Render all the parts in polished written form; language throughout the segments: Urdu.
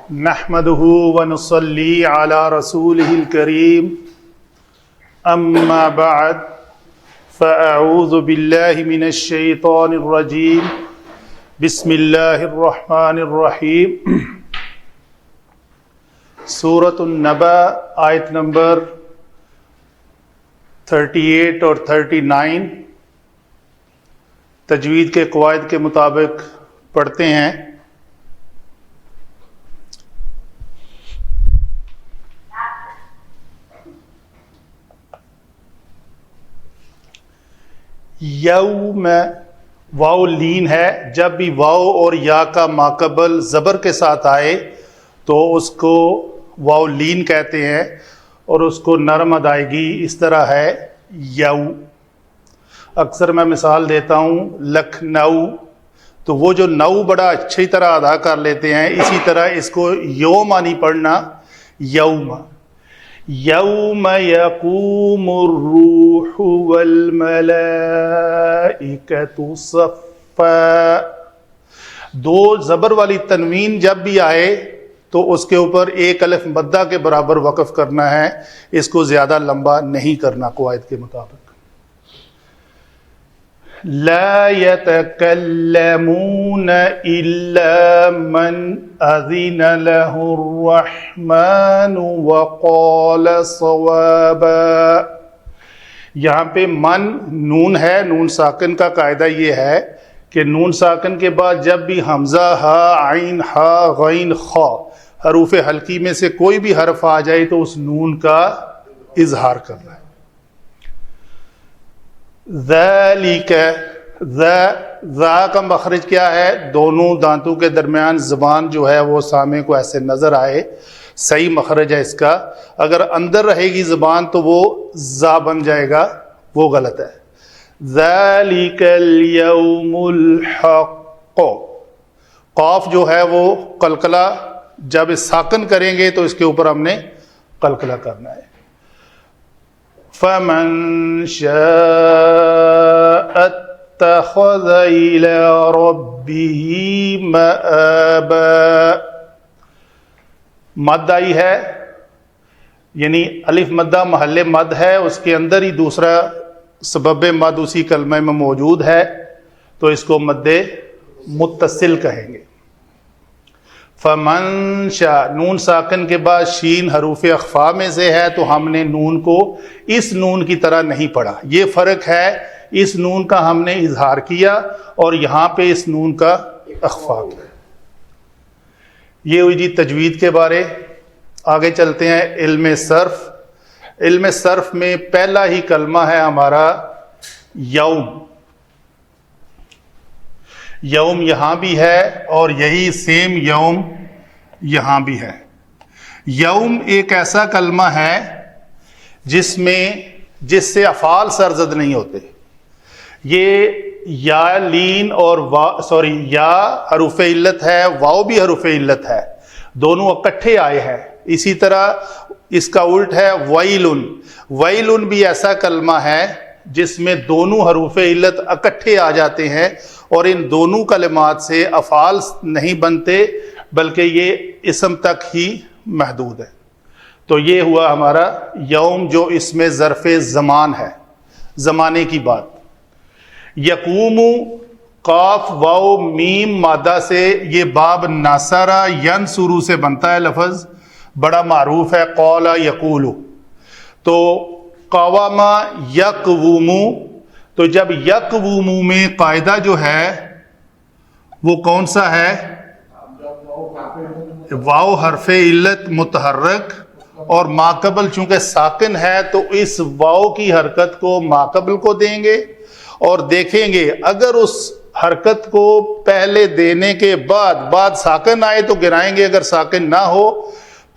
نحمده ونصلي على رسوله الكريم اما بعد فاعوذ بالله من الشيطان الرجيم بسم الله الرحمن الرحيم سورۃ النبأ آیت نمبر 38 اور 39 تجوید کے قواعد کے مطابق پڑھتے ہیں۔ یوم واو لین ہے، جب بھی واو اور یا کا ماقبل زبر کے ساتھ آئے تو اس کو واو لین کہتے ہیں، اور اس کو نرم ادائیگی اس طرح ہے یو۔ اکثر میں مثال دیتا ہوں لکھنؤ، تو وہ جو نو بڑا اچھی طرح ادا کر لیتے ہیں، اسی طرح اس کو یوم نہیں پڑھنا، یوم۔ یوم یقوم الروح والملائکۃ صفا، دو زبر والی تنوین جب بھی آئے تو اس کے اوپر ایک الف مدہ کے برابر وقف کرنا ہے، اس کو زیادہ لمبا نہیں کرنا قواعد کے مطابق۔ لا يتكلمون إلا من أذن له الرحمن وقال صوابا۔ یہاں پہ من نون ہے، نون ساکن کا قاعدہ یہ ہے کہ نون ساکن کے بعد جب بھی حمزہ ہا عین ہا غین خا حروف حلقی میں سے کوئی بھی حرف آ جائے تو اس نون کا اظہار کرنا ہے۔ ذالک، ذا کا مخرج کیا ہے؟ دونوں دانتوں کے درمیان زبان جو ہے وہ سامع کو ایسے نظر آئے، صحیح مخرج ہے اس کا۔ اگر اندر رہے گی زبان تو وہ زا بن جائے گا، وہ غلط ہے۔ ذالک الیوم الحق، قاف جو ہے وہ قلقلہ جب ساکن کریں گے تو اس کے اوپر ہم نے قلقلہ کرنا ہے۔ فمن شاء اتخذ الى ربه مآبا، مد آئی ہے، یعنی الف مدہ محل مد ہے، اس کے اندر ہی دوسرا سبب مد اسی کلمہ میں موجود ہے، تو اس کو مد متصل کہیں گے۔ فمن شاء، نون ساکن کے بعد شین حروف اخفا میں سے ہے تو ہم نے نون کو اس نون کی طرح نہیں پڑھا، یہ فرق ہے، اس نون کا ہم نے اظہار کیا اور یہاں پہ اس نون کا اخفا کیا۔ یہ ہوئی جی تجوید کے بارے۔ آگے چلتے ہیں علم صرف۔ علم صرف میں پہلا ہی کلمہ ہے ہمارا یوم۔ یوم یہاں بھی ہے اور یہی سیم یوم یہاں بھی ہے۔ یوم ایک ایسا کلمہ ہے جس سے افعال سرزد نہیں ہوتے۔ یہ یا لین اور یا حروف علت ہے، واو بھی حروف علت ہے، دونوں اکٹھے آئے ہیں۔ اسی طرح اس کا الٹ ہے ویلن۔ ویلن بھی ایسا کلمہ ہے جس میں دونوں حروف علت اکٹھے آ جاتے ہیں اور ان دونوں کلمات سے افعال نہیں بنتے بلکہ یہ اسم تک ہی محدود ہے۔ تو یہ ہوا ہمارا یوم جو اس میں ظرف زمان ہے، زمانے کی بات۔ یقوم، قاف واو میم مادہ سے، یہ باب ناصرہ ینصرو سے بنتا ہے لفظ، بڑا معروف ہے، قول یقول۔ تو قوام یقوم، تو جب یقوم میں قاعدہ جو ہے وہ کون سا ہے؟ واو حرف علت متحرک اور ماقبل چونکہ ساکن ہے تو اس واو کی حرکت کو ماقبل کو دیں گے اور دیکھیں گے اگر اس حرکت کو پہلے دینے کے بعد ساکن آئے تو گرائیں گے، اگر ساکن نہ ہو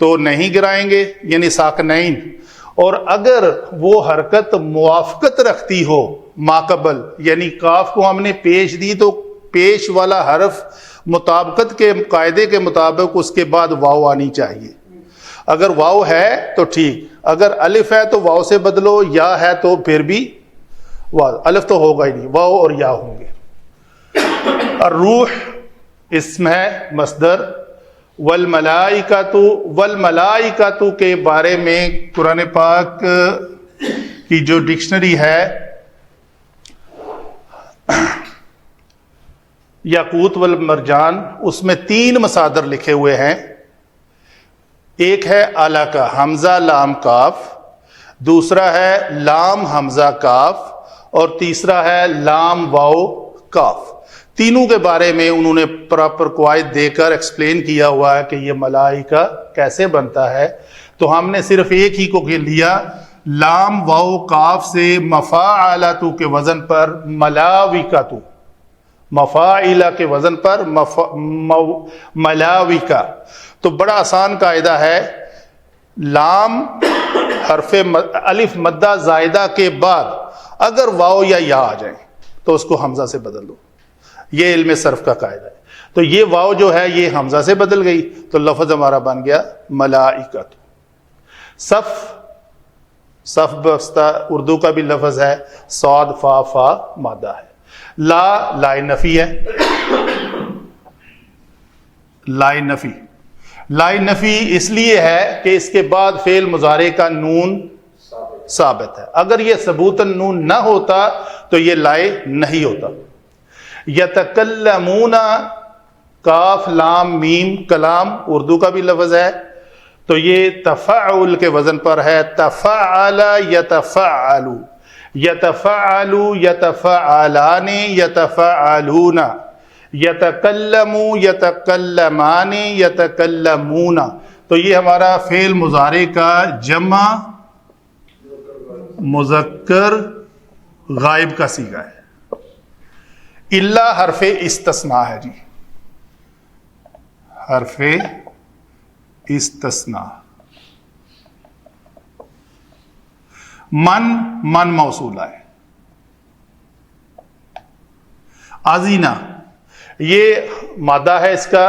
تو نہیں گرائیں گے، یعنی ساکنین۔ اور اگر وہ حرکت موافقت رکھتی ہو ماقبل، یعنی کاف کو ہم نے پیش دی تو پیش والا حرف مطابقت کے قاعدے کے مطابق اس کے بعد واو آنی چاہیے۔ اگر واو ہے تو ٹھیک، اگر الف ہے تو واو سے بدلو، یا ہے تو پھر بھی واو، الف تو ہوگا ہی نہیں، واو اور یا ہوں گے۔ الروح اسم ہے مصدر، والملائکۃ کے بارے میں قرآن پاک کی جو ڈکشنری ہے یاقوت والمرجان، اس میں 3 مصادر لکھے ہوئے ہیں. ایک ہے الکا حمزہ لام کاف، دوسرا ہے لام حمزہ کاف، اور تیسرا ہے لام واو کاف. تینوں کے بارے میں انہوں نے پراپر قواعد دے کر ایکسپلین کیا ہوا ہے کہ یہ ملائکہ کیسے بنتا ہے. تو ہم نے صرف ایک ہی کو لیا، لام واو کاف سے مفاعلۃ کے وزن پر ملاوکۃ، مفاعلہ کے وزن پر ملاوکہ. تو بڑا آسان قاعدہ ہے، لام حرف الف مدہ زائدہ کے بعد اگر واو یا یا آ جائیں تو اس کو حمزہ سے بدل دو. یہ علم صرف کا قاعدہ ہے. تو یہ واو جو ہے یہ حمزہ سے بدل گئی تو لفظ ہمارا بن گیا ملائکۃ. صف بستہ اردو کا بھی لفظ ہے، صاد فا فا مادہ ہے. لا نفی ہے، لا نفی اس لیے ہے کہ اس کے بعد فعل مضارع کا نون ثابت ہے. اگر یہ ثبوتاً نون نہ ہوتا تو یہ لائے نہیں ہوتا. یتکلمون کاف لام میم کلام اردو کا بھی لفظ ہے، تو یہ تفعل کے وزن پر ہے، تفعل یتفعل، یتفعل یتفعلان یتفعلون، یتکلم یتکلمان یتکلمون. تو یہ ہمارا فعل مضارع کا جمع مذکر غائب کا صیغہ ہے. الا حرف استثناء ہے جی، حرف استثناء. من موصولہ ہے. ازینہ یہ مادہ ہے، اس کا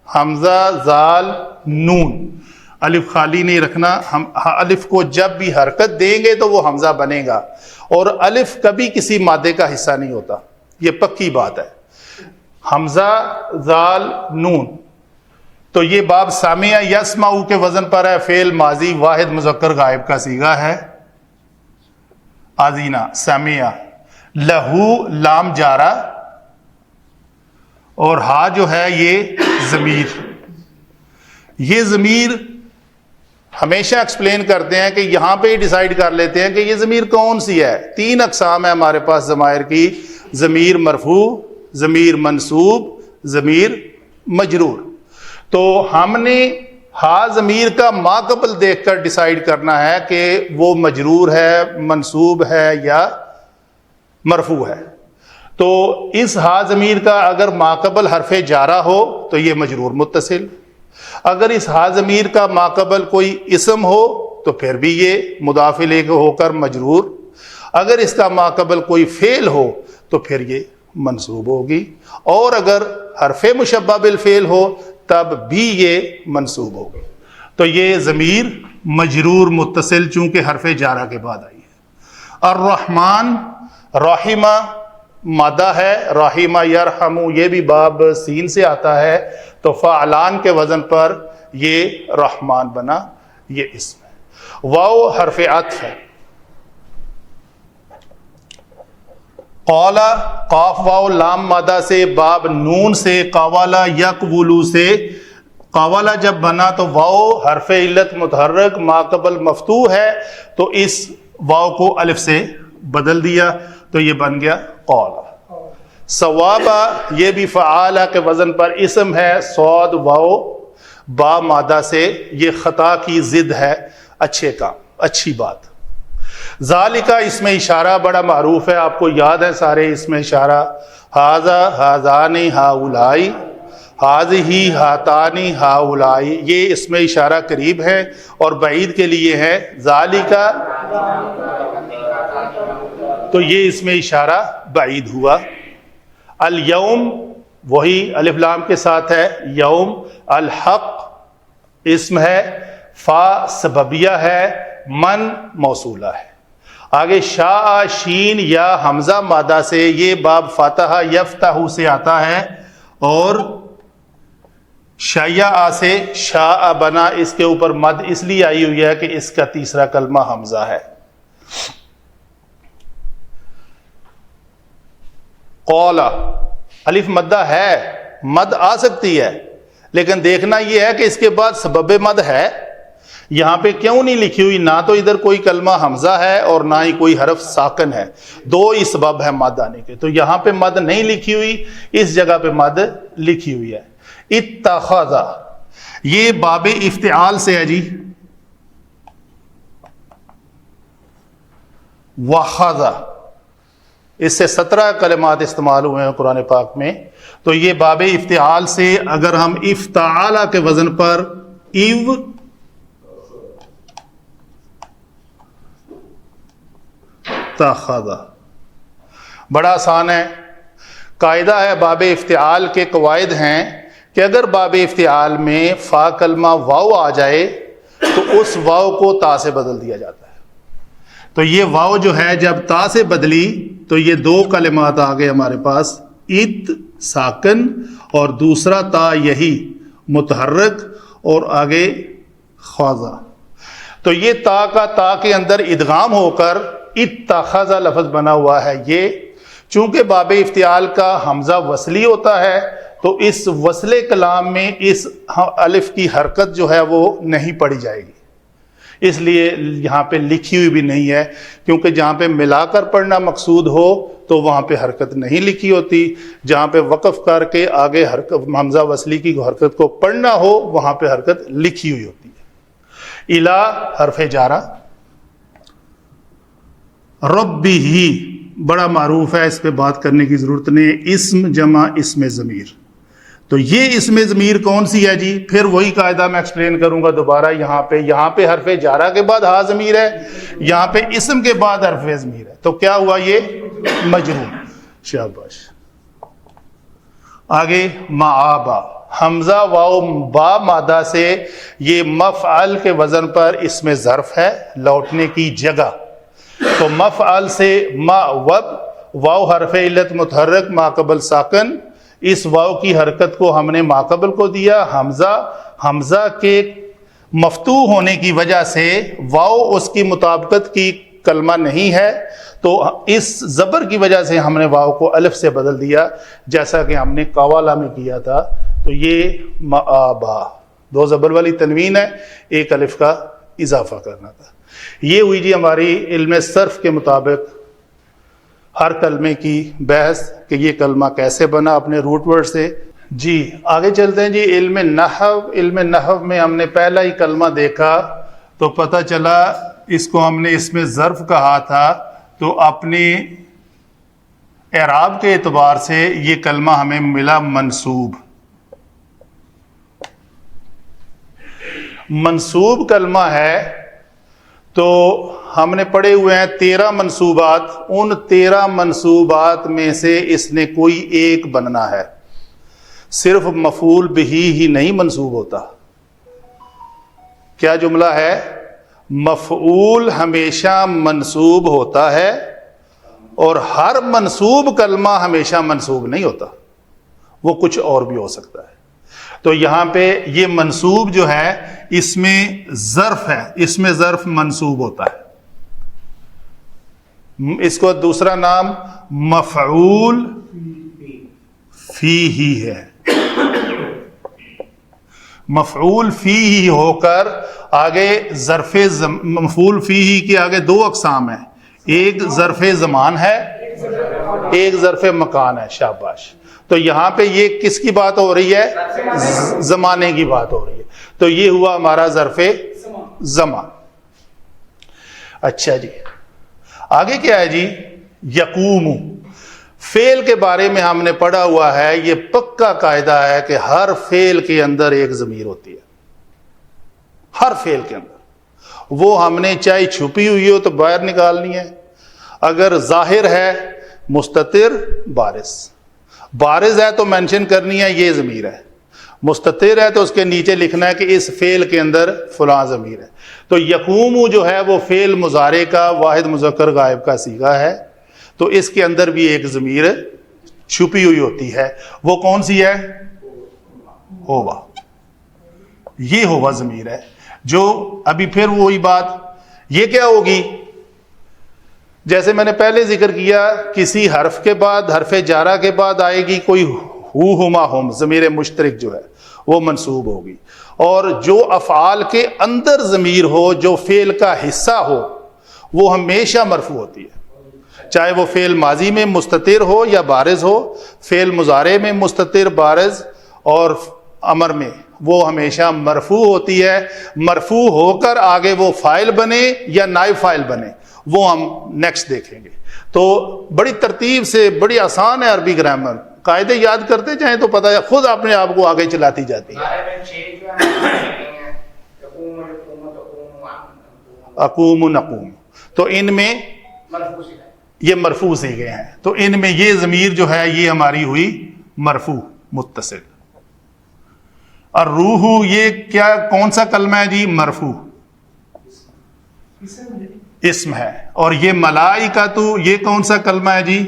حمزہ زال نون، الف خالی نہیں رکھنا. ہم الف کو جب بھی حرکت دیں گے تو وہ حمزہ بنے گا، اور الف کبھی کسی مادے کا حصہ نہیں ہوتا، یہ پکی بات ہے. حمزہ زال نون، تو یہ باب سامع یسمع کے وزن پر ہے، فعل ماضی واحد مذکر غائب کا صیغہ ہے. آزینہ سامع. لہو لام جارہ، اور ہا جو ہے یہ ضمیر. یہ ضمیر ہمیشہ ایکسپلین کرتے ہیں کہ یہاں پہ ہی ڈیسائیڈ کر لیتے ہیں کہ یہ ضمیر کون سی ہے. 3 اقسام ہے ہمارے پاس ضمائر کی، ضمیر مرفوع، ضمیر منصوب، ضمیر مجرور. تو ہم نے ہا ضمیر کا ما قبل دیکھ کر ڈیسائیڈ کرنا ہے کہ وہ مجرور ہے، منصوب ہے یا مرفوع ہے. تو اس ہا ضمیر کا اگر ما قبل حرف جارہ ہو تو یہ مجرور متصل، اگر اس ہا ضمیر کا ما قبل کوئی اسم ہو تو پھر بھی یہ مضاف الیہ ہو کر مجرور، اگر اس کا ما قبل کوئی فعل ہو تو پھر یہ منصوب ہوگی، اور اگر حرف مشبہ بالفعل ہو تب بھی یہ منصوب ہوگی. تو یہ ضمیر مجرور متصل چونکہ حرف جارہ کے بعد آئی ہے. الرحمن رحمہ مادہ ہے، رحمہ یرحم یہ بھی باب سین سے آتا ہے، تو فعلان کے وزن پر یہ رحمان بنا، یہ اسم ہے. واو حرف عطف ہے. قولا قاف واو لام مادہ سے، باب نون سے، قوالا یقولو سے. قوالا جب بنا تو واو حرف علت متحرک ما قبل مفتوح ہے، تو اس واو کو الف سے بدل دیا تو یہ بن گیا قولا. ثوابا یہ بھی فعالہ کے وزن پر اسم ہے، صاد واو با مادہ سے، یہ خطا کی ضد ہے، اچھے کام، اچھی بات. ذالکہ اس میں اشارہ بڑا معروف ہے، آپ کو یاد ہے سارے اس میں اشارہ. ہاذا ہاذانی ہاؤلائی، ہاذہی ہاتانی ہاؤلائی، یہ اس میں اشارہ قریب ہے، اور بعید کے لیے ہے ذالکہ، تو یہ اس میں اشارہ بعید ہوا. الیوم وہی الف لام کے ساتھ ہے، یوم. الحق اسم ہے، فا سببیہ ہے، من موصولہ ہے. آگے شاء شین یا حمزہ مادہ سے، یہ باب فاتحہ یفتح سے آتا ہے، اور شیع سے شاء بنا، اس کے اوپر مد اس لیے آئی ہوئی ہے کہ اس کا تیسرا کلمہ حمزہ ہے. قول الف مدہ ہے، مد آ سکتی ہے، لیکن دیکھنا یہ ہے کہ اس کے بعد سبب مد ہے. یہاں پہ کیوں نہیں لکھی ہوئی؟ نہ تو ادھر کوئی کلمہ حمزہ ہے اور نہ ہی کوئی حرف ساکن ہے، دو ہی سبب ہے مد آنے کے. تو یہاں پہ مد نہیں لکھی ہوئی، اس جگہ پہ مد لکھی ہوئی ہے. اتخذ یہ باب افتعال سے ہے جی. وخذ اس سے 17 کلمات استعمال ہوئے ہیں قرآن پاک میں. تو یہ باب افتعال سے اگر ہم افتعال کے وزن پر ایو تخذ، بڑا آسان ہے. قاعدہ ہے باب افتعال کے قواعد ہیں کہ اگر باب افتعال میں فا کلمہ واو آ جائے تو اس واو کو تا سے بدل دیا جاتا ہے. تو یہ واو جو ہے جب تا سے بدلی تو یہ دو کلمات آ گئے ہمارے پاس، ات ساکن اور دوسرا تا یہی متحرک اور آگے خوازہ. تو یہ تا کا تا کے اندر ادغام ہو کر اتخذ لفظ بنا ہوا ہے. یہ چونکہ باب افتعال کا حمزہ وصلی ہوتا ہے تو اس وصلے کلام میں اس الف کی حرکت جو ہے وہ نہیں پڑی جائے گی، اس لیے یہاں پہ لکھی ہوئی بھی نہیں ہے. کیونکہ جہاں پہ ملا کر پڑھنا مقصود ہو تو وہاں پہ حرکت نہیں لکھی ہوتی، جہاں پہ وقف کر کے آگے حمزہ وصلی کی حرکت کو پڑھنا ہو وہاں پہ حرکت لکھی ہوئی ہوتی ہے. الا حرف جارہ، ربی ہی بڑا معروف ہے، اس پہ بات کرنے کی ضرورت نہیں. اسم جمع اسم ضمیر. تو یہ اسم ضمیر کون سی ہے جی؟ پھر وہی قاعدہ میں ایکسپلین کروں گا دوبارہ. یہاں پہ حرف جارہ کے بعد ہا ضمیر ہے، یہاں پہ اسم کے بعد حرف ضمیر ہے. تو کیا ہوا؟ یہ مجرور. شاباش. آگے معابا، حمزہ واو با مادہ سے یہ مفعل کے وزن پر اسم ظرف ہے، لوٹنے کی جگہ. تو مفعل سے ما وب، واو حرف علت متحرک ما قبل ساکن، اس واو کی حرکت کو ہم نے ما قبل کو دیا. حمزہ کے مفتوح ہونے کی وجہ سے واو اس کی مطابقت کی کلمہ نہیں ہے، تو اس زبر کی وجہ سے ہم نے واو کو الف سے بدل دیا، جیسا کہ ہم نے قوالا میں کیا تھا. تو یہ معابا دو زبر والی تنوین ہے، ایک الف کا اضافہ کرنا تھا. یہ ہوئی جی ہماری علم صرف کے مطابق ہر کلمے کی بحث کہ یہ کلمہ کیسے بنا اپنے روٹ ورڈ سے. جی آگے چلتے ہیں جی. علم نحو میں ہم نے پہلا ہی کلمہ دیکھا تو پتہ چلا اس کو ہم نے اس میں ظرف کہا تھا. تو اپنی اعراب کے اعتبار سے یہ کلمہ ہمیں ملا منصوب. منصوب کلمہ ہے تو ہم نے پڑھے ہوئے ہیں 13 منصوبات. ان 13 منصوبات میں سے اس نے کوئی ایک بننا ہے. صرف مفعول بہی ہی نہیں منصوب ہوتا. کیا جملہ ہے؟ مفعول ہمیشہ منصوب ہوتا ہے اور ہر منصوب کلمہ ہمیشہ منصوب نہیں ہوتا، وہ کچھ اور بھی ہو سکتا ہے. تو یہاں پہ یہ منصوب جو ہے اس میں ظرف ہے، اس میں ظرف منصوب ہوتا ہے. اس کو دوسرا نام مفعول فیہ ہے. مفعول فیہ ہو کر آگے ظرف مفعول فیہ کے آگے دو اقسام ہیں، ایک ظرف زمان ہے، ایک ظرف مکان ہے. شاباش. تو یہاں پہ یہ کس کی بات ہو رہی ہے؟ زمانے کی بات ہو رہی ہے. تو یہ ہوا ہمارا ظرف زمان. اچھا جی آگے کیا ہے جی؟ یقوم. فعل کے بارے میں ہم نے پڑھا ہوا ہے، یہ پکا قاعدہ ہے کہ ہر فعل کے اندر ایک ضمیر ہوتی ہے. ہر فعل کے اندر وہ ہم نے چاہے چھپی ہوئی ہو تو باہر نکالنی ہے، اگر ظاہر ہے مستتر بارز، بارز ہے تو مینشن کرنی ہے یہ ضمیر ہے، مستتر ہے تو اس کے نیچے لکھنا ہے کہ اس فعل کے اندر فلاں ضمیر ہے. تو یقوم جو ہے وہ فعل مضارع کا واحد مذکر غائب کا صیغہ ہے، تو اس کے اندر بھی ایک ضمیر چھپی ہوئی ہوتی ہے. وہ کون سی ہے؟ ہوبا. یہ ہوا ضمیر ہے جو ابھی پھر وہی بات یہ کیا ہوگی، جیسے میں نے پہلے ذکر کیا کسی حرف کے بعد حرف جارہ کے بعد آئے گی کوئی ہما ہم، ضمیر مشترک جو ہے وہ منصوب ہوگی، اور جو افعال کے اندر ضمیر ہو جو فعل کا حصہ ہو وہ ہمیشہ مرفوع ہوتی ہے، چاہے وہ فعل ماضی میں مستتر ہو یا بارز ہو، فعل مضارع میں مستتر بارز اور امر میں وہ ہمیشہ مرفوع ہوتی ہے۔ مرفوع ہو کر آگے وہ فاعل بنے یا نائب فاعل بنے وہ ہم نیکسٹ دیکھیں گے۔ تو بڑی ترتیب سے، بڑی آسان ہے عربی گرامر، قاعدے یاد کرتے جائیں تو پتہ ہے خود اپنے آپ کو آگے چلاتی جاتی ہے۔ اقوم نقوم، تو ان میں یہ مرفوع صیغے ہیں، تو ان میں یہ ضمیر جو ہے یہ ہماری ہوئی مرفوع متصل۔ الروح یہ کیا کون سا کلمہ ہے جی؟ مرفوع اسم ہے۔ اور یہ ملائکۃ یہ کون سا کلمہ ہے جی؟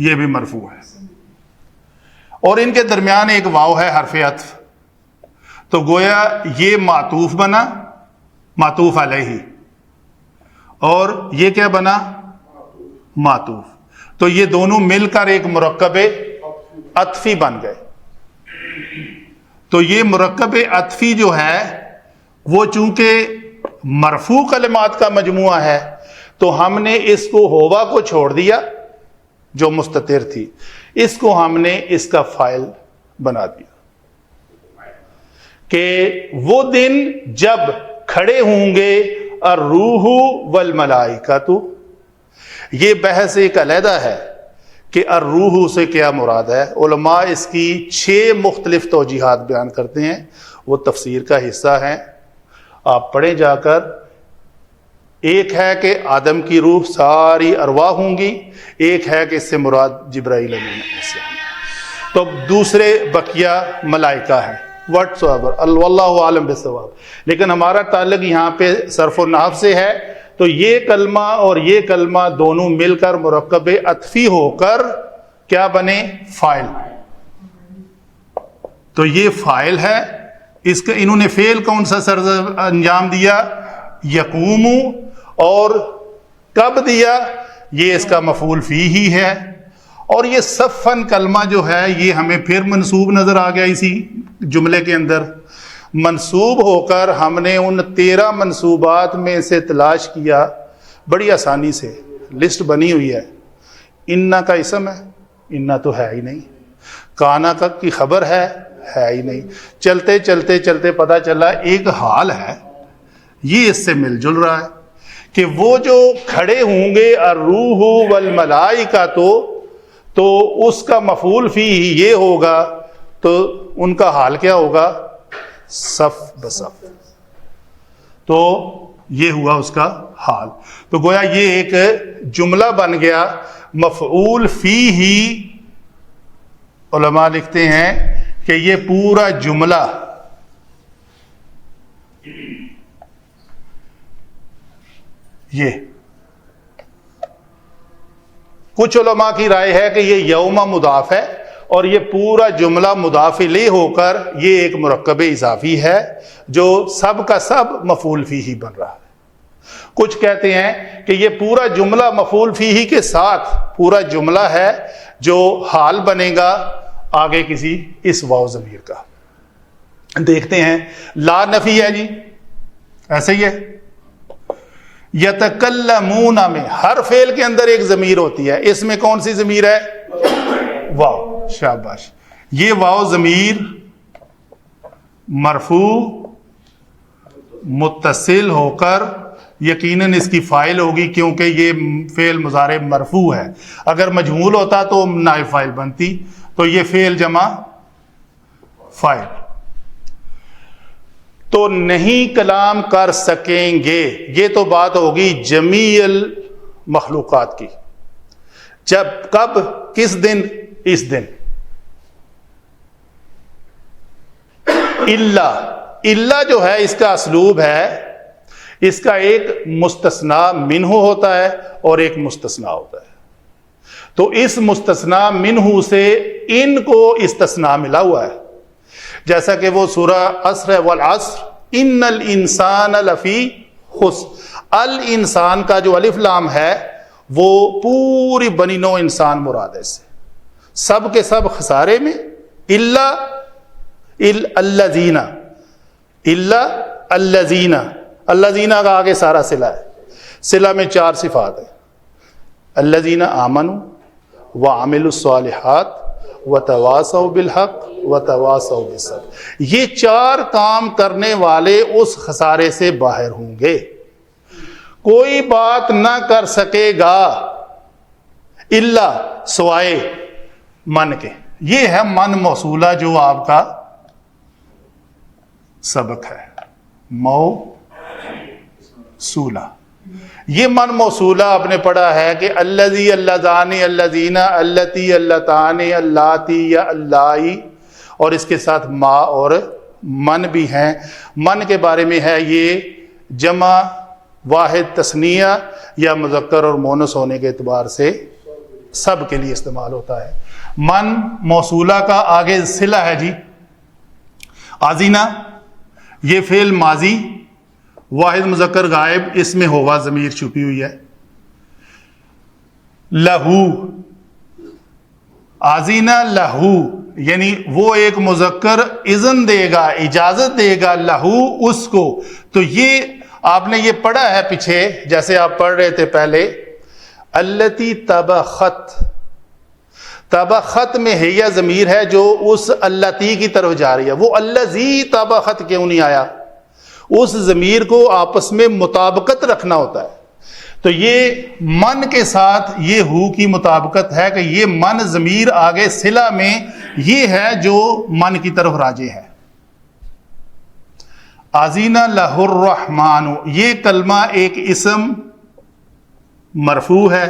یہ بھی مرفوع ہے، اور ان کے درمیان ایک واو ہے حرف عطف، تو گویا یہ معطوف بنا، معطوف علیہ، اور یہ کیا بنا؟ معطوف، تو یہ دونوں مل کر ایک مرکب عطفی بن گئے۔ تو یہ مرکب عطفی جو ہے وہ چونکہ مرفوع کلمات کا مجموعہ ہے تو ہم نے اس کو ہوا کو چھوڑ دیا جو مستتر تھی، اس کو ہم نے اس کا فاعل بنا دیا کہ وہ دن جب کھڑے ہوں گے الروح والملائکۃ۔ یہ بحث ایک علیحدہ ہے کہ الروح سے کیا مراد ہے، علماء اس کی 6 مختلف توجیحات بیان کرتے ہیں، وہ تفسیر کا حصہ ہیں، آپ پڑھیں جا کر۔ ایک ہے کہ آدم کی روح ساری ارواح ہوں گی، ایک ہے کہ اس سے مراد جبرائیل علیہ السلام، تو دوسرے بقیہ ملائکہ ہیں وٹ ایور، اللہ عالم بالصواب، لیکن ہمارا تعلق یہاں پہ صرف و نحو سے ہے، تو یہ کلمہ اور یہ کلمہ دونوں مل کر مرکب عطفی ہو کر کیا بنے؟ فاعل۔ تو یہ فاعل ہے، اس کا انہوں نے فعل کون سا سر انجام دیا؟ یقوم، اور کب دیا؟ یہ اس کا مفعول فی ہی ہے، اور یہ صفن کلمہ جو ہے یہ ہمیں پھر منصوب نظر آ گیا اسی جملے کے اندر، منصوب ہو کر ہم نے ان 13 منصوبات میں سے تلاش کیا، بڑی آسانی سے لسٹ بنی ہوئی ہے۔ انا کا اسم ہے، انا تو ہے ہی نہیں، کانا کا کی خبر ہے ہی نہیں، چلتے چلتے چلتے پتہ چلا ایک حال ہے، یہ اس سے مل جل رہا ہے کہ وہ جو کھڑے ہوں گے الروح والملائکۃ، تو اس کا مفعول فی یہ ہوگا، تو ان کا حال کیا ہوگا؟ صف بصف، تو یہ ہوا اس کا حال۔ تو گویا یہ ایک جملہ بن گیا مفعول فی ہی۔ علماء لکھتے ہیں کہ یہ پورا جملہ یہ کچھ علماء کی رائے ہے کہ یہ یوم مضاف ہے اور یہ پورا جملہ مضاف الیہ ہو کر یہ ایک مرکب اضافی ہے جو سب کا سب مفعول فیہ بن رہا ہے۔ کچھ کہتے ہیں کہ یہ پورا جملہ مفعول فیہ کے ساتھ پورا جملہ ہے جو حال بنے گا آگے کسی اس واو ضمیر کا۔ دیکھتے ہیں، لا نفی ہے جی، ایسے ہی ہے۔ یتکلمون میں ہر فعل کے اندر ایک ضمیر ہوتی ہے، اس میں کون سی ضمیر ہے؟ واو، شاباش۔ یہ واو ضمیر مرفوع متصل ہو کر یقیناً اس کی فاعل ہوگی کیونکہ یہ فعل مضارع مرفوع ہے، اگر مجہول ہوتا تو نائب فاعل بنتی، تو یہ فعل جمع فاعل۔ تو نہیں کلام کر سکیں گے، یہ تو بات ہوگی جمیع المخلوقات کی۔ جب، کب، کس دن؟ اس دن۔ الا جو ہے اس کا اسلوب ہے، اس کا ایک مستثنا منہ ہوتا ہے اور ایک مستثنا ہوتا ہے۔ تو اس مستثنا منہ سے ان کو استثناء ملا ہوا ہے، جیسا کہ وہ سورہ عصر ہے، والعصر ان الانسان لفی خسر، الانسان کا جو الف لام ہے وہ پوری بنی نوع انسان مراد ہے، سے سب کے سب خسارے میں، الا الذین، الا الذین، الذین کا آگے سارا صلہ ہے، صلہ میں 4 صفات ہیں، الذین آمنوا وعملوا الصالحات وتواصوا بالحق وتواصوا بالصبر، یہ 4 کام کرنے والے اس خسارے سے باہر ہوں گے، کوئی بات نہ کر سکے گا الا سوائے من کے۔ یہ ہے من موصولہ جو آپ کا سبق ہے، موصولہ۔ یہ من موصولہ آپ نے پڑھا ہے کہ الذی، اللذانی، الذین، اللتی، اللتانی، اللاتی یا اللائی، اور اس کے ساتھ ما اور من بھی ہیں۔ من کے بارے میں ہے یہ جمع واحد تثنیہ یا مذکر اور مونس ہونے کے اعتبار سے سب کے لیے استعمال ہوتا ہے۔ من موصولہ کا آگے صلہ ہے جی آذینہ، یہ فعل ماضی واحد مذکر غائب، اس میں ہوا ضمیر چھپی ہوئی ہے۔ لہو، آذینہ لہو یعنی وہ ایک مذکر اذن دے گا، اجازت دے گا لہو اس کو، تو یہ آپ نے یہ پڑھا ہے پیچھے جیسے آپ پڑھ رہے تھے پہلے، التی طبخت، طبخت میں ہیا ضمیر ہے جو اس التی کی طرف جا رہی ہے، وہ الذی طبخت کیوں نہیں آیا؟ اس ضمیر کو آپس میں مطابقت رکھنا ہوتا ہے، تو یہ من کے ساتھ یہ ہو کی مطابقت ہے کہ یہ من ضمیر آگے صلہ میں یہ ہے جو من کی طرف راجع ہے۔ آذینہ لہ الرحمن، یہ کلمہ ایک اسم مرفوع ہے،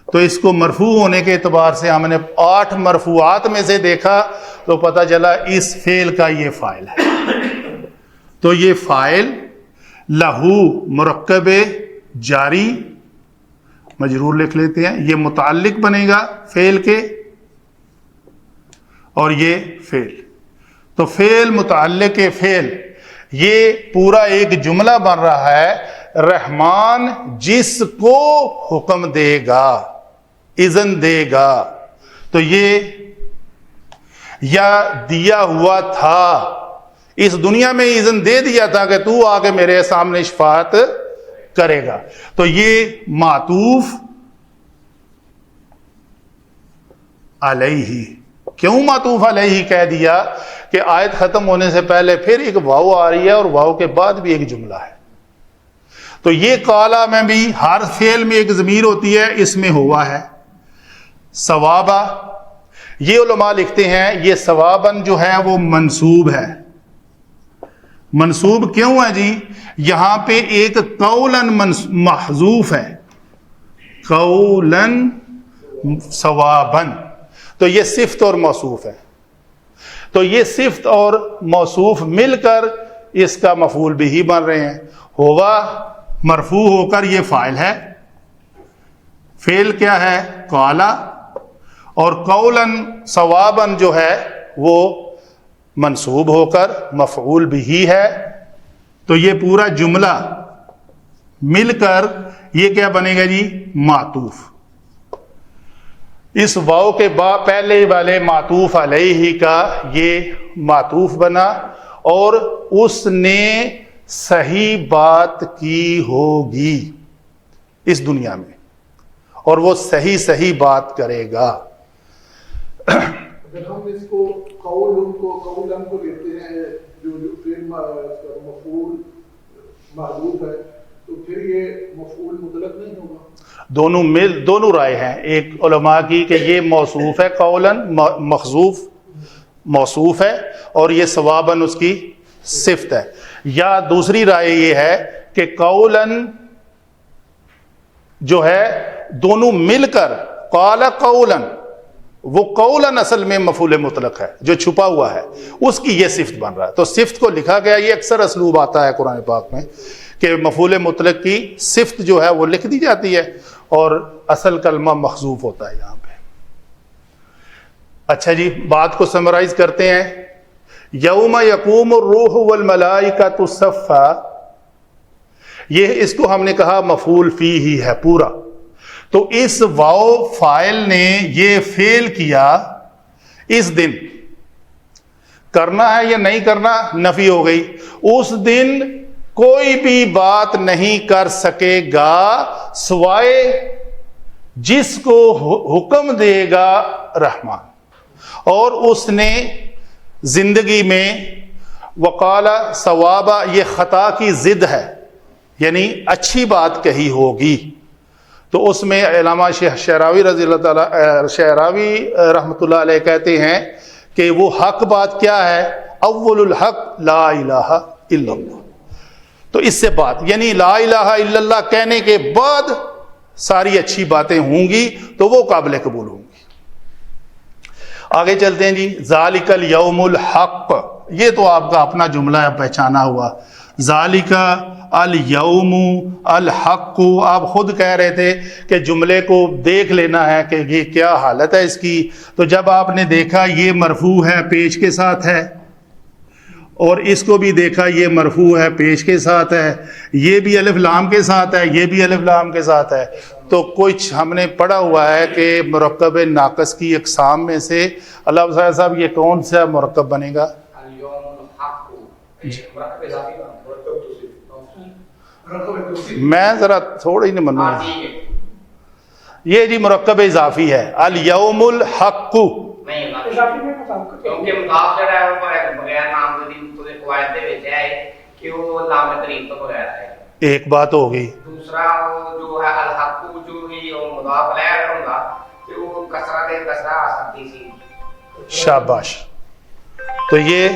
تو اس کو مرفوع ہونے کے اعتبار سے ہم نے 8 مرفوعات میں سے دیکھا تو پتہ چلا اس فعل کا یہ فاعل ہے، تو یہ فاعل لہو مرکب جاری مجرور لکھ لیتے ہیں، یہ متعلق بنے گا فعل کے، اور یہ فعل، تو فعل متعلق فعل، یہ پورا ایک جملہ بن رہا ہے، رحمان جس کو حکم دے گا، اذن دے گا، تو یہ یا دیا ہوا تھا، اس دنیا میں اذن دے دیا تھا کہ تو آ کے میرے سامنے شفاعت کرے گا، تو یہ معطوف علیہ، کیوں معطوف علیہ کہہ دیا کہ آیت ختم ہونے سے پہلے پھر ایک واو آ رہی ہے اور واو کے بعد بھی ایک جملہ ہے، تو یہ قالا میں بھی ہر فعل میں ایک ضمیر ہوتی ہے، اس میں ہوا ہے۔ ثوابا، یہ علماء لکھتے ہیں یہ ثوابن جو ہے وہ منصوب ہے، منصوب کیوں ہے جی؟ یہاں پہ ایک قولن محذوف ہے، قولن ثوابن، تو یہ صفت اور موصوف ہے، تو یہ صفت اور موصوف مل کر اس کا مفعول بھی بن رہے ہیں، ہوا مرفوع ہو کر یہ فاعل ہے، فعل کیا ہے؟ قالا، اور قولن ثوابن جو ہے وہ منصوب ہو کر مفعول بھی ہے، تو یہ پورا جملہ مل کر یہ کیا بنے گا جی؟ معطوف۔ اس واو کے بعد پہلے والے معطوف علیہ کا یہ معطوف بنا، اور اس نے صحیح بات کی ہوگی اس دنیا میں، اور وہ صحیح بات کرے گا۔ اگر ہم اس کو قولن کو لیتے ہیں جو فعل مفعول محذوف ہے، تو پھر یہ مفعول مطلق نہیں ہوگا؟ دونوں رائے ہیں ایک علماء کی کہ یہ موصوف ہے، قولن محذوف موصوف ہے، اور یہ ثوابن اس کی صفت ہے، یا دوسری رائے یہ ہے کہ قولن جو ہے دونوں مل کر قال قولن، وہ قولن اصل میں مفعول مطلق ہے جو چھپا ہوا ہے، اس کی یہ صفت بن رہا ہے، تو صفت کو لکھا گیا، یہ اکثر اسلوب آتا ہے قرآن پاک میں کہ مفعول مطلق کی صفت جو ہے وہ لکھ دی جاتی ہے اور اصل کلمہ محذوف ہوتا ہے یہاں پہ۔ اچھا جی، بات کو سمرائز کرتے ہیں یوم یقوم الروح والملائکۃ صفا، یہ اس کو ہم نے کہا مفعول فی ہی ہے پورا. تو اس واو فاعل نے یہ فعل کیا اس دن، کرنا ہے یا نہیں کرنا نفی ہو گئی. اس دن کوئی بھی بات نہیں کر سکے گا سوائے جس کو حکم دے گا رحمان. اور اس نے زندگی میں وقال ثوابا، یہ خطا کی ضد ہے، یعنی اچھی بات کہی ہوگی. تو اس میں علامہ شعراوی رضی اللہ تعالی شعراوی رحمۃ اللہ علیہ کہتے ہیں کہ وہ حق بات کیا ہے؟ اول الحق لا الہ الا اللہ. تو اس سے بات یعنی لا الہ الا اللہ کہنے کے بعد ساری اچھی باتیں ہوں گی تو وہ قابل قبول ہوں گی. آگے چلتے ہیں جی. ذالک الیوم الحق، یہ تو آپ کا اپنا جملہ ہے، پہچانا ہوا. ذالک الیوم الحق، آپ خود کہہ رہے تھے کہ جملے کو دیکھ لینا ہے کہ یہ کیا حالت ہے اس کی. تو جب آپ نے دیکھا یہ مرفوع ہے پیش کے ساتھ ہے، اور اس کو بھی دیکھا یہ مرفوع ہے پیش کے ساتھ ہے، یہ بھی الف لام کے ساتھ ہے، یہ بھی الف لام کے ساتھ ہے، تو کچھ ہم نے پڑھا ہوا ہے کہ مرکب ناقص کی اقسام میں سے اللہ صاحب یہ کون سا مرکب بنے گا؟ میں ذرا تھوڑی نہیں منوں، یہ جی مرکب اضافی ہے. الیوم الحق، کیونکہ مضاف جڑا ہے وہ بغیر نام دی پورے قواعد دے وچ ہے کہ وہ لام تقریب تو بغیر ہے. ایک بات ہوگی. دوسرا جو ہے الحق جو ہی وہ مضاف علیہ ہوگا کہ وہ کسرہ دے کسرہ آ سکتی سی. شاباش. تو یہ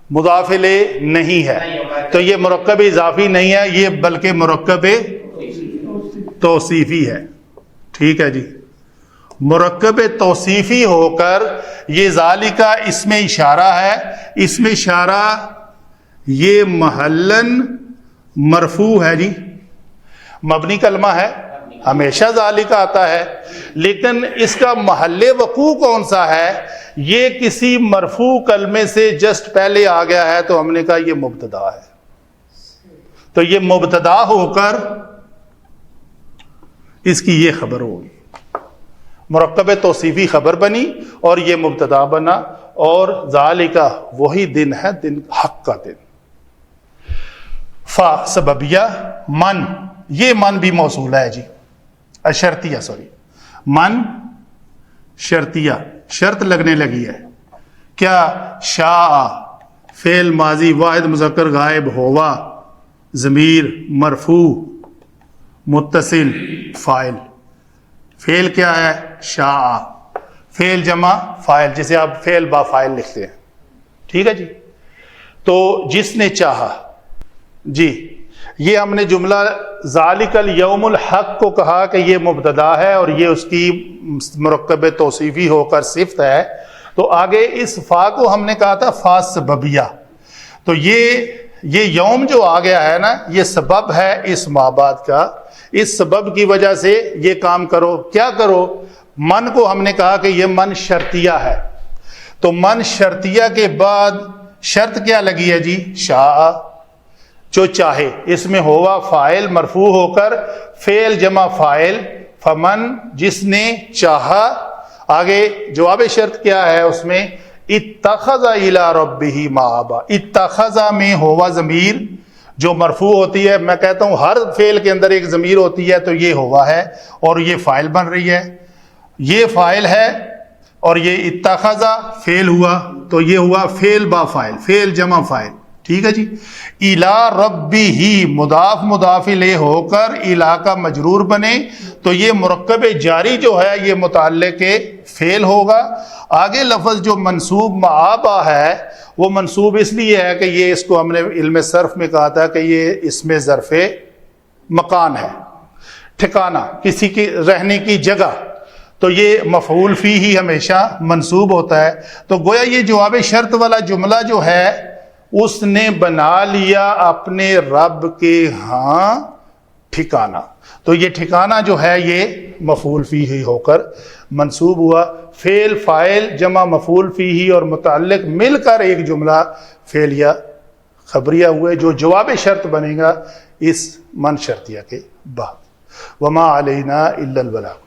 مضاف الیہ نہیں ہے، تو یہ مرکب اضافی نہیں ہے، یہ بلکہ مرکب توصیفی ہے. ٹھیک ہے جی. مرکب توصیفی ہو کر یہ ذالکہ اس میں اشارہ ہے، اس میں اشارہ یہ محلن مرفوع ہے جی، مبنی کلمہ ہے، ہمیشہ ذالکہ آتا ہے، لیکن اس کا محل وقوع کون سا ہے؟ یہ کسی مرفوع کلمے سے جسٹ پہلے آ گیا ہے، تو ہم نے کہا یہ مبتدا ہے. تو یہ مبتدا ہو کر اس کی یہ خبر ہوگی، مرکب توصیفی خبر بنی اور یہ مبتدا بنا. اور ذالکہ وہی دن ہے، دن حق کا دن. فا سببیہ، من، یہ من بھی موصولہ ہے جی، شرطیہ سوری، من شرطیہ، شرط لگنے لگی ہے. کیا؟ شاء فعل ماضی واحد مذکر غائب، ہوا ضمیر مرفوع متصل فاعل. فعل کیا ہے؟ شاء. فعل جمع فاعل، جسے آپ فعل با فاعل لکھتے ہیں. ٹھیک ہے جی. تو جس نے چاہا جی، یہ ہم نے جملہ ذالک الیوم الحق کو کہا کہ یہ مبتدا ہے اور یہ اس کی مرکب توصیفی ہو کر صفت ہے. تو آگے اس فا کو ہم نے کہا تھا فا سببیہ. تو یہ یوم جو آ گیا ہے نا، یہ سبب ہے اس مابعد کا. اس سبب کی وجہ سے یہ کام کرو. کیا کرو؟ من کو ہم نے کہا کہ یہ من شرطیہ ہے. تو من شرطیہ کے بعد شرط کیا لگی ہے جی؟ شاء، جو چاہے. اس میں ہوا فاعل مرفوع ہو کر فعل جمع فاعل، فمن جس نے چاہا. آگے جواب شرط کیا ہے اس میں؟ اتخذ الی ربہ مآبا. اتخذ میں ہوا ضمیر جو مرفوع ہوتی ہے، میں کہتا ہوں ہر فعل کے اندر ایک ضمیر ہوتی ہے، تو یہ ہوا ہے اور یہ فاعل بن رہی ہے. یہ فاعل ہے اور یہ اتخذ فعل ہوا، تو یہ ہوا فعل با فاعل، فعل جمع فاعل. ٹھیک ہے جی. الی ربہ مضاف مضاف الیہ ہو کر الی کا مجرور بنے، تو یہ مرکب جاری جو ہے یہ متعلق فعل ہوگا. آگے لفظ جو منصوب معابا ہے وہ منصوب اس لیے ہے کہ یہ اس کو ہم نے علم صرف میں کہا تھا کہ یہ اس میں ظرف مکان ہے، ٹھکانہ، کسی کی رہنے کی جگہ. تو یہ مفعول فی ہی ہمیشہ منصوب ہوتا ہے. تو گویا یہ جواب شرط والا جملہ جو ہے اس نے بنا لیا اپنے رب کے ہاں ٹھکانہ. تو یہ ٹھکانہ جو ہے یہ مفعول فیہ ہو کر منصوب ہوا. فعل فاعل جمع مفعول فیہ اور متعلق مل کر ایک جملہ فعلیہ خبریہ ہوئے جو جواب شرط بنے گا اس من شرطیہ کے بعد. وما علینا الا البلاغ.